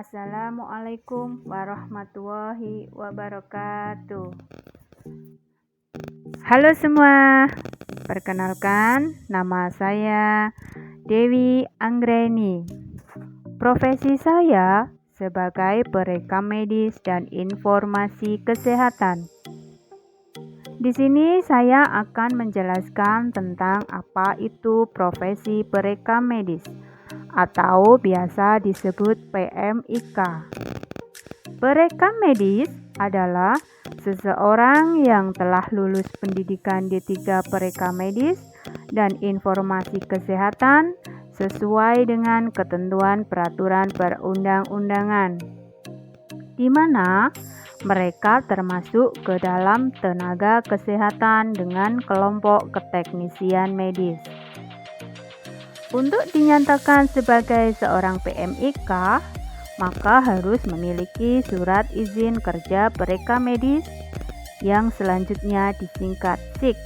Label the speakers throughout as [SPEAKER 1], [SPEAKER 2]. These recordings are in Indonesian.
[SPEAKER 1] Assalamualaikum warahmatullahi wabarakatuh. Halo semua, perkenalkan nama saya Dewi Anggreni. Profesi saya sebagai perekam medis dan informasi kesehatan. Di sini saya akan menjelaskan tentang apa itu profesi perekam medis atau biasa disebut PMIK. Perekam medis adalah seseorang yang telah lulus pendidikan D3 perekam medis dan informasi kesehatan sesuai dengan ketentuan peraturan perundang-undangan, di mana mereka termasuk ke dalam tenaga kesehatan dengan kelompok keteknisian medis. Untuk dinyatakan sebagai seorang PMIK, maka harus memiliki surat izin kerja perekam medis yang selanjutnya disingkat SIK.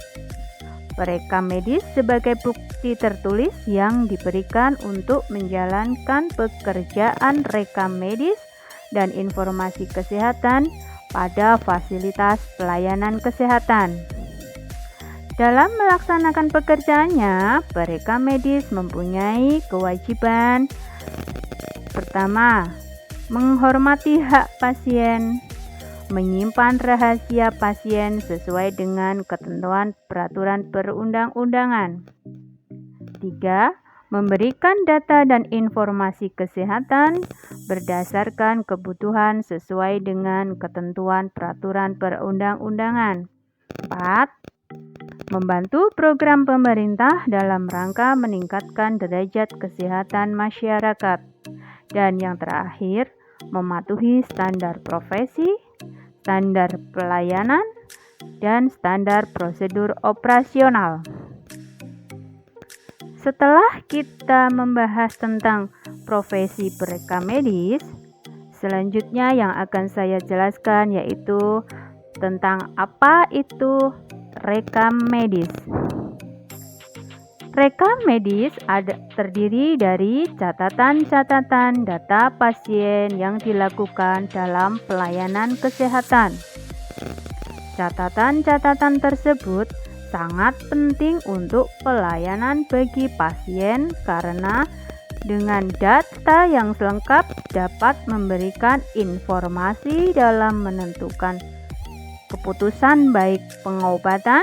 [SPEAKER 1] Perekam medis sebagai bukti tertulis yang diberikan untuk menjalankan pekerjaan rekam medis dan informasi kesehatan pada fasilitas pelayanan kesehatan. Dalam melaksanakan pekerjaannya, perekam medis mempunyai kewajiban pertama, menghormati hak pasien, menyimpan rahasia pasien sesuai dengan ketentuan peraturan perundang-undangan. 3. Memberikan data dan informasi kesehatan berdasarkan kebutuhan sesuai dengan ketentuan peraturan perundang-undangan. 4. Membantu program pemerintah dalam rangka meningkatkan derajat kesehatan masyarakat. Dan yang terakhir, mematuhi standar profesi, standar pelayanan, dan standar prosedur operasional. Setelah kita membahas tentang profesi perekam medis, selanjutnya yang akan saya jelaskan yaitu tentang apa itu rekam medis. Rekam medis terdiri dari catatan-catatan data pasien yang dilakukan dalam pelayanan kesehatan. Catatan-catatan tersebut sangat penting untuk pelayanan bagi pasien karena dengan data yang lengkap dapat memberikan informasi dalam menentukan keputusan baik pengobatan,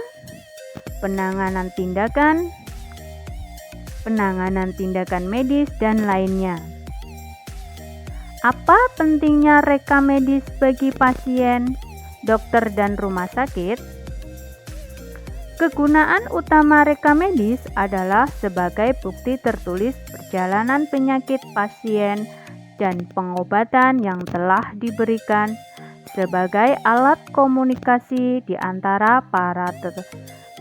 [SPEAKER 1] penanganan tindakan medis, dan lainnya. Apa pentingnya rekam medis bagi pasien, dokter, dan rumah sakit? Kegunaan utama rekam medis adalah sebagai bukti tertulis perjalanan penyakit pasien dan pengobatan yang telah diberikan sebagai alat komunikasi di antara para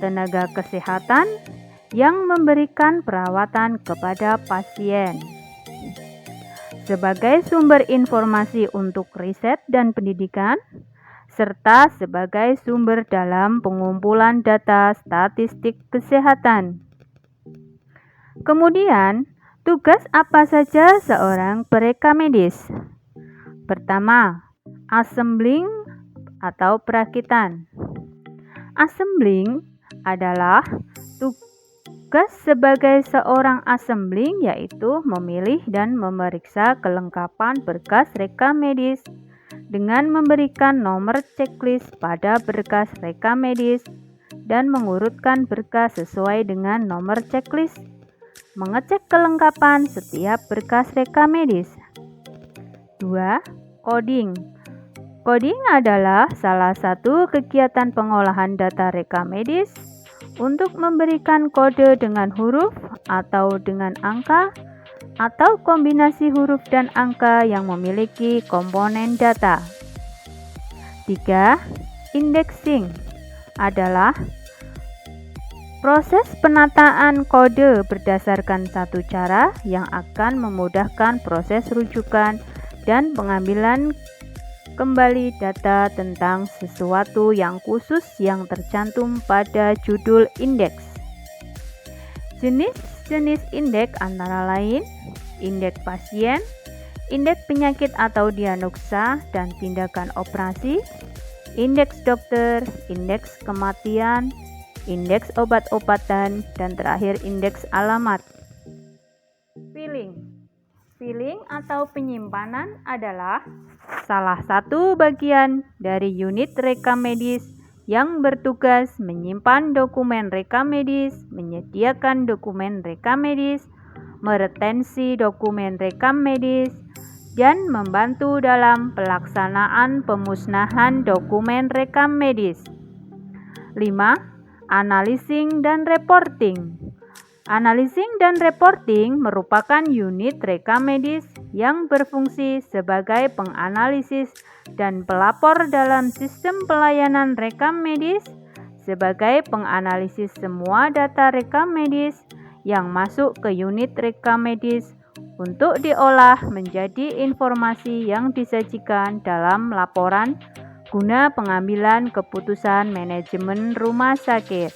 [SPEAKER 1] tenaga kesehatan yang memberikan perawatan kepada pasien. Sebagai sumber informasi untuk riset dan pendidikan, serta sebagai sumber dalam pengumpulan data statistik kesehatan. Kemudian, tugas apa saja seorang perekam medis? Pertama, assembling atau perakitan. Assembling adalah tugas sebagai seorang assembling yaitu memilih dan memeriksa kelengkapan berkas rekam medis dengan memberikan nomor checklist pada berkas rekam medis dan mengurutkan berkas sesuai dengan nomor checklist, mengecek kelengkapan setiap berkas rekam medis. 2. Coding. Coding adalah salah satu kegiatan pengolahan data rekam medis untuk memberikan kode dengan huruf atau dengan angka atau kombinasi huruf dan angka yang memiliki komponen data. 3. Indexing adalah proses penataan kode berdasarkan satu cara yang akan memudahkan proses rujukan dan pengambilan kembali data tentang sesuatu yang khusus yang tercantum pada judul indeks. Jenis-jenis indeks antara lain indeks pasien, indeks penyakit atau diagnosa dan tindakan operasi, indeks dokter, indeks kematian, indeks obat-obatan, dan terakhir indeks alamat. Filing atau penyimpanan adalah salah satu bagian dari unit rekam medis yang bertugas menyimpan dokumen rekam medis, menyediakan dokumen rekam medis, meretensi dokumen rekam medis, dan membantu dalam pelaksanaan pemusnahan dokumen rekam medis. 5. Analyzing dan reporting. Analyzing dan reporting merupakan unit rekam medis yang berfungsi sebagai penganalisis dan pelapor dalam sistem pelayanan rekam medis, sebagai penganalisis semua data rekam medis yang masuk ke unit rekam medis untuk diolah menjadi informasi yang disajikan dalam laporan guna pengambilan keputusan manajemen rumah sakit.